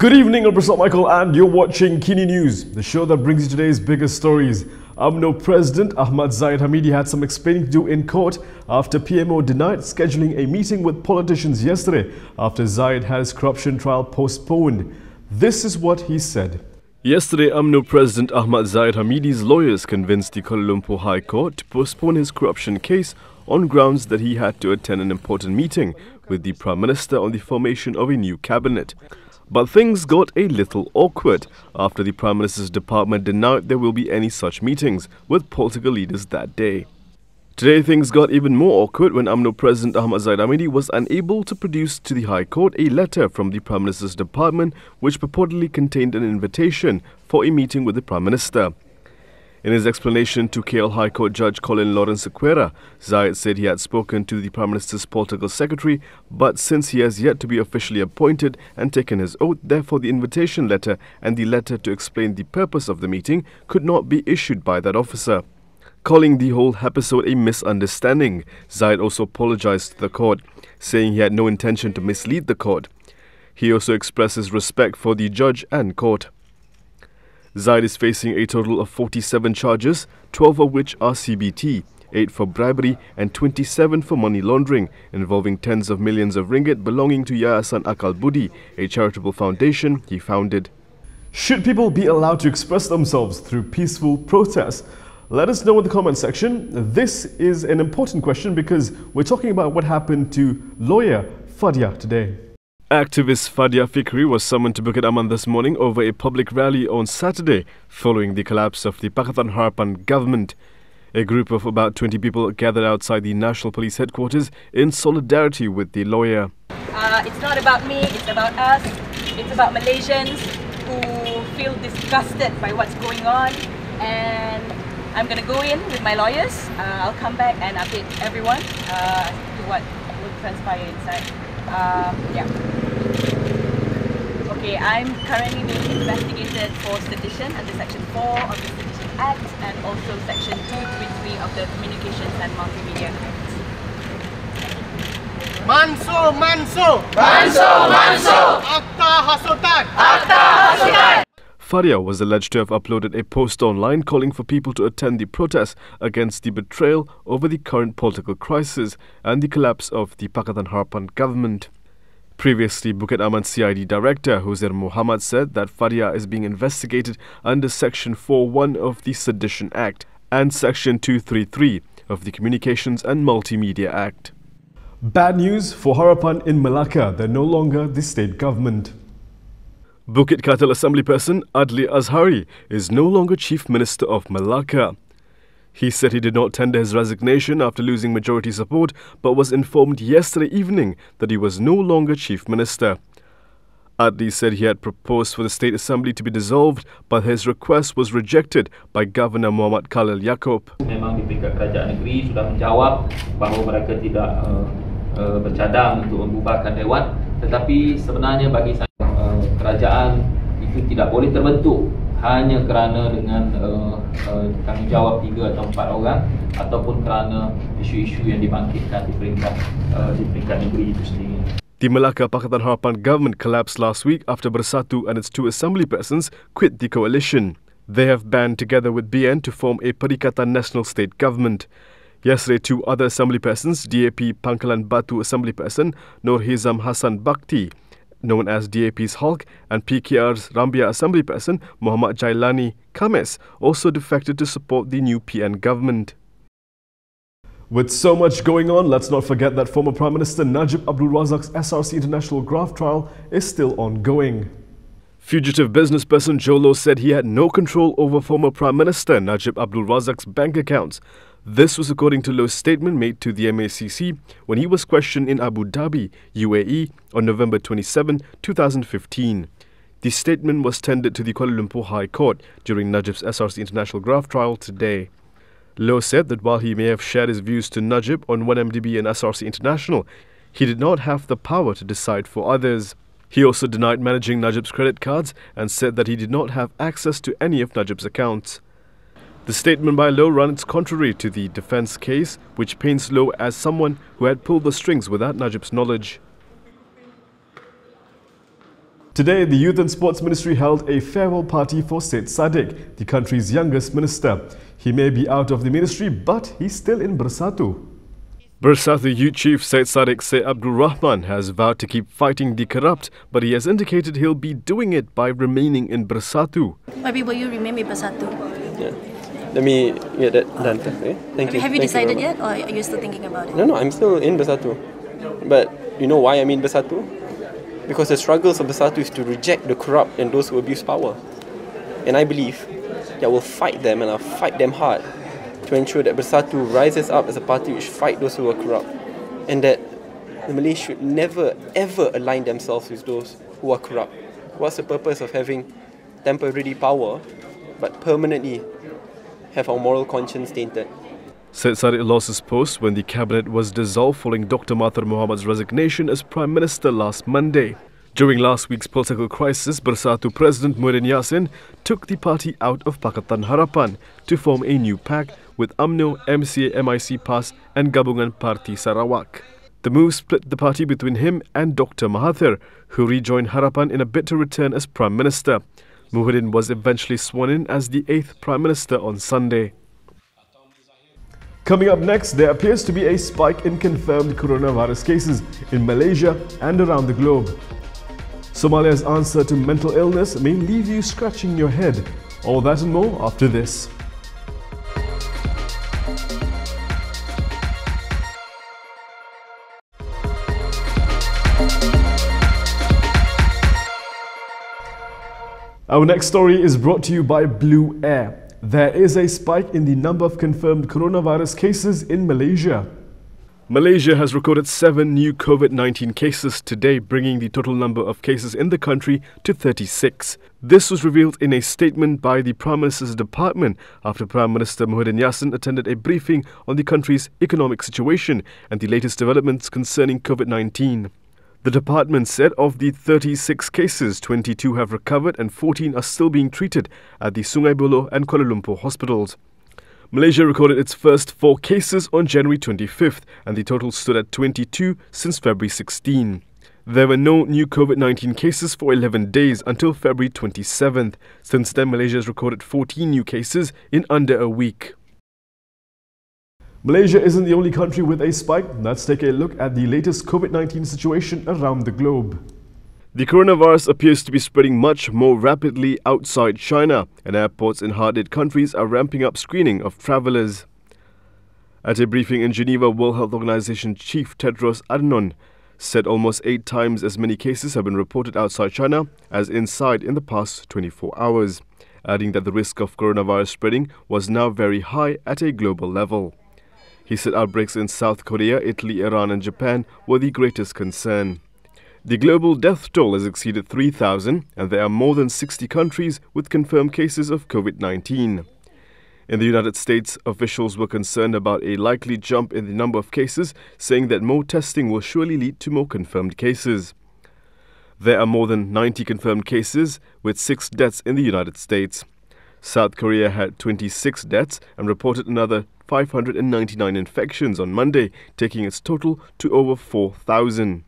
Good evening, I'm Prasad Michael and you're watching Kini News, the show that brings you today's biggest stories. Umno President Ahmad Zahid Hamidi had some explaining to do in court after PMO denied scheduling a meeting with politicians yesterday after Zahid had his corruption trial postponed. This is what he said. Yesterday, Umno President Ahmad Zahid Hamidi's lawyers convinced the Kuala Lumpur High Court to postpone his corruption case on grounds that he had to attend an important meeting with the Prime Minister on the formation of a new cabinet. But things got a little awkward after the Prime Minister's department denied there will be any such meetings with political leaders that day. Today things got even more awkward when Umno President Ahmad Zahid Hamidi was unable to produce to the High Court a letter from the Prime Minister's department which purportedly contained an invitation for a meeting with the Prime Minister. In his explanation to KL High Court Judge Collin Lawrence Sequerah, Zahid said he had spoken to the Prime Minister's political secretary, but since he has yet to be officially appointed and taken his oath, therefore the invitation letter and the letter to explain the purpose of the meeting could not be issued by that officer. Calling the whole episode a misunderstanding, Zahid also apologized to the court, saying he had no intention to mislead the court. He also expressed his respect for the judge and court. Zahid is facing a total of 47 charges, 12 of which are CBT, 8 for bribery and 27 for money laundering, involving tens of millions of ringgit belonging to Yayasan Akal Budi, a charitable foundation he founded. Should people be allowed to express themselves through peaceful protests? Let us know in the comment section. This is an important question because we're talking about what happened to lawyer Fadia today. Activist Fadia Fikri was summoned to Bukit Aman this morning over a public rally on Saturday following the collapse of the Pakatan Harapan government. A group of about 20 people gathered outside the National Police headquarters in solidarity with the lawyer. It's not about me, it's about us. It's about Malaysians who feel disgusted by what's going on, and I'm going to go in with my lawyers. I'll come back and update everyone to what will transpire inside. Yeah. Okay, I'm currently being investigated for sedition under Section 4 of the Sedition Act and also Section 233 of the Communications and Multimedia Act. Manso, Manso! Manso, Manso! Akta Hasutan! Akta Hasutan! Fadia was alleged to have uploaded a post online calling for people to attend the protest against the betrayal over the current political crisis and the collapse of the Pakatan Harapan government. Previously, Bukit Aman CID Director Huzair Muhammad said that Fadia is being investigated under Section 4.1 of the Sedition Act and Section 233 of the Communications and Multimedia Act. Bad news for Harapan in Malacca. They're no longer the state government. Bukit Katil Assemblyperson Adli Azhari is no longer Chief Minister of Malacca. He said he did not tender his resignation after losing majority support, but was informed yesterday evening that he was no longer Chief Minister. Adli said he had proposed for the State Assembly to be dissolved, but his request was rejected by Governor Muhammad Khalil Yaakob. Memang di peringkat kerajaan negeri sudah menjawab bahawa mereka tidak bercadang untuk membubarkan Dewan, tetapi sebenarnya bagi saya kerajaan itu tidak boleh terbentuk hanya kerana dengan tanggungjawab 3 atau 4 orang ataupun kerana isu-isu yang dibangkitkan di peringkat negeri itu sendiri. The Malacca Pakatan Harapan government collapsed last week after Bersatu and its 2 assemblypersons quit the coalition. They have band together with BN to form a Perikatan National State Government. Yesterday, 2 other assemblypersons, DAP Pangkalan Batu assemblyperson Nur Hizam Hassan Bakti, known as DAP's Hulk, and PKR's Rambia assemblyperson Muhammad Jailani Kames, also defected to support the new PN government. With so much going on, let's not forget that former Prime Minister Najib Abdul Razak's SRC International Graft trial is still ongoing. Fugitive businessperson Jolo said he had no control over former Prime Minister Najib Abdul Razak's bank accounts. This was according to Lo's statement made to the MACC when he was questioned in Abu Dhabi, UAE on November 27, 2015. The statement was tendered to the Kuala Lumpur High Court during Najib's SRC International Graft trial today. Lo said that while he may have shared his views to Najib on 1MDB and SRC International, he did not have the power to decide for others. He also denied managing Najib's credit cards and said that he did not have access to any of Najib's accounts. The statement by Lo runs contrary to the defense case, which paints Lo as someone who had pulled the strings without Najib's knowledge. Today, the Youth and Sports Ministry held a farewell party for Syed Saddiq, the country's youngest minister. He may be out of the ministry, but he's still in Bersatu. Bersatu Youth Chief Syed Saddiq Syed Abdul Rahman has vowed to keep fighting the corrupt, but he has indicated he'll be doing it by remaining in Bersatu. Maybe will you remain in Bersatu? Yeah. Let me get that done first. Okay? Thank you. Have you decided yet, or are you still thinking about it? No, I'm still in Bersatu. But you know why I'm in Bersatu? Because the struggles of Bersatu is to reject the corrupt and those who abuse power. And I believe that I will fight them, and I'll fight them hard to ensure that Bersatu rises up as a party which fight those who are corrupt, and that the Malays should never ever align themselves with those who are corrupt. What's the purpose of having temporary power but permanently have our moral conscience tainted? Syed Saddiq lost his post when the cabinet was dissolved following Dr. Mahathir Mohamad's resignation as Prime Minister last Monday. During last week's political crisis, Bersatu President Muhyiddin Yassin took the party out of Pakatan Harapan to form a new pact with Umno, MCA, MIC PAS and Gabungan Parti Sarawak. The move split the party between him and Dr. Mahathir, who rejoined Harapan in a bid to return as Prime Minister. Muhyiddin was eventually sworn in as the 8th Prime Minister on Sunday. Coming up next, there appears to be a spike in confirmed coronavirus cases in Malaysia and around the globe. Somalia's answer to mental illness may leave you scratching your head. All that and more after this. Our next story is brought to you by Blue Air. There is a spike in the number of confirmed coronavirus cases in Malaysia. Malaysia has recorded 7 new COVID-19 cases today, bringing the total number of cases in the country to 36. This was revealed in a statement by the Prime Minister's department after Prime Minister Muhyiddin Yassin attended a briefing on the country's economic situation and the latest developments concerning COVID-19. The department said of the 36 cases, 22 have recovered and 14 are still being treated at the Sungai Buloh and Kuala Lumpur hospitals. Malaysia recorded its first 4 cases on January 25th, and the total stood at 22 since February 16. There were no new COVID-19 cases for 11 days until February 27th. Since then, Malaysia has recorded 14 new cases in under a week. Malaysia isn't the only country with a spike. Let's take a look at the latest COVID-19 situation around the globe. The coronavirus appears to be spreading much more rapidly outside China, and airports in hard-hit countries are ramping up screening of travellers. At a briefing in Geneva, World Health Organization Chief Tedros Adhanom said almost 8 times as many cases have been reported outside China as inside in the past 24 hours, adding that the risk of coronavirus spreading was now very high at a global level. He said outbreaks in South Korea, Italy, Iran and Japan were the greatest concern. The global death toll has exceeded 3,000 and there are more than 60 countries with confirmed cases of COVID-19. In the United States, officials were concerned about a likely jump in the number of cases, saying that more testing will surely lead to more confirmed cases. There are more than 90 confirmed cases, with 6 deaths in the United States. South Korea had 26 deaths and reported another 599 infections on Monday, taking its total to over 4,000.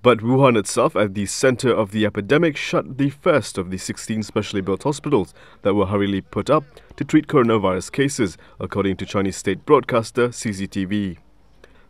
But Wuhan itself, at the center of the epidemic, shut the first of the 16 specially built hospitals that were hurriedly put up to treat coronavirus cases, according to Chinese state broadcaster CCTV.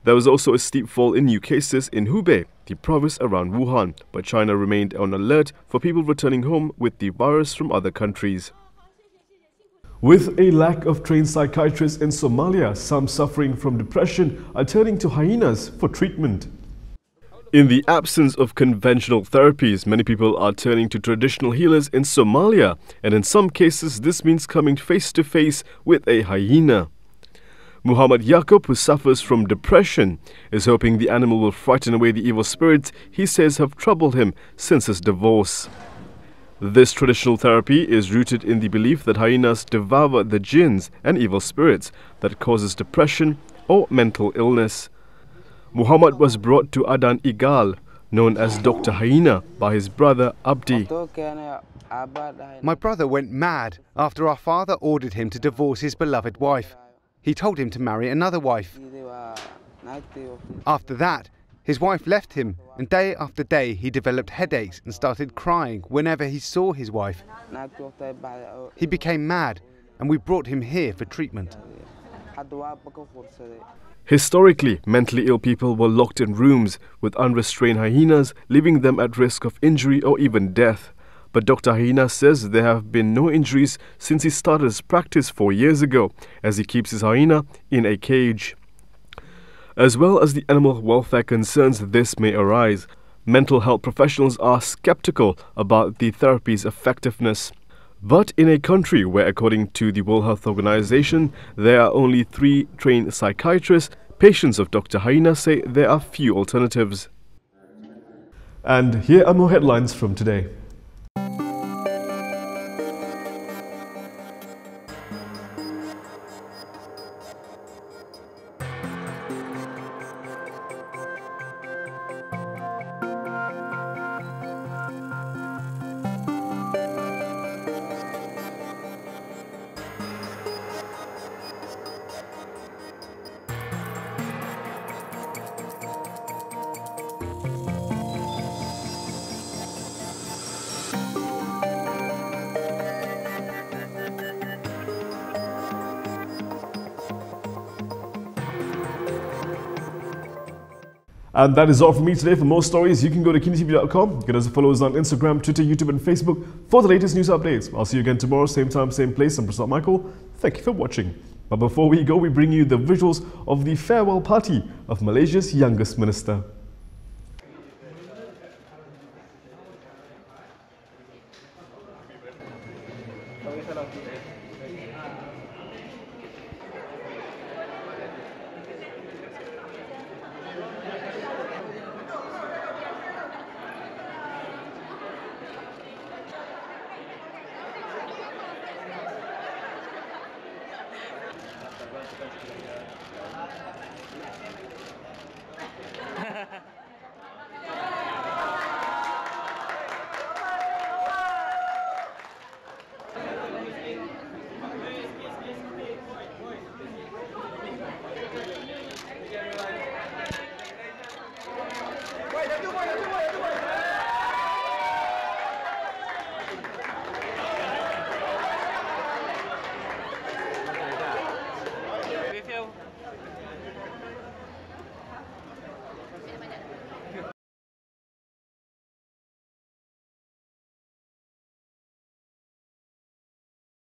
There was also a steep fall in new cases in Hubei, the province around Wuhan, but China remained on alert for people returning home with the virus from other countries. With a lack of trained psychiatrists in Somalia, some suffering from depression are turning to hyenas for treatment. In the absence of conventional therapies, many people are turning to traditional healers in Somalia, and in some cases this means coming face to face with a hyena. Muhammad Yaqub, who suffers from depression, is hoping the animal will frighten away the evil spirits he says have troubled him since his divorce. This traditional therapy is rooted in the belief that hyenas devour the jinns and evil spirits that causes depression or mental illness. Muhammad was brought to Adan Igal, known as Dr. Hyena, by his brother Abdi. My brother went mad after our father ordered him to divorce his beloved wife. He told him to marry another wife. After that, his wife left him And day after day, he developed headaches and started crying whenever he saw his wife. He became mad, and we brought him here for treatment. Historically, mentally ill people were locked in rooms with unrestrained hyenas, leaving them at risk of injury or even death. But Dr. Hyena says there have been no injuries since he started his practice 4 years ago, as he keeps his hyena in a cage. As well as the animal welfare concerns this may arise, mental health professionals are skeptical about the therapy's effectiveness. But in a country where, according to the World Health Organization, there are only 3 trained psychiatrists, patients of Dr. Hyena say there are few alternatives. And here are more headlines from today. And that is all from me today. For more stories, you can go to KiniTV.com. You can also follow us on Instagram, Twitter, YouTube and Facebook for the latest news updates. I'll see you again tomorrow, same time, same place. I'm Prasad Michael. Thank you for watching. But before we go, we bring you the visuals of the farewell party of Malaysia's youngest minister.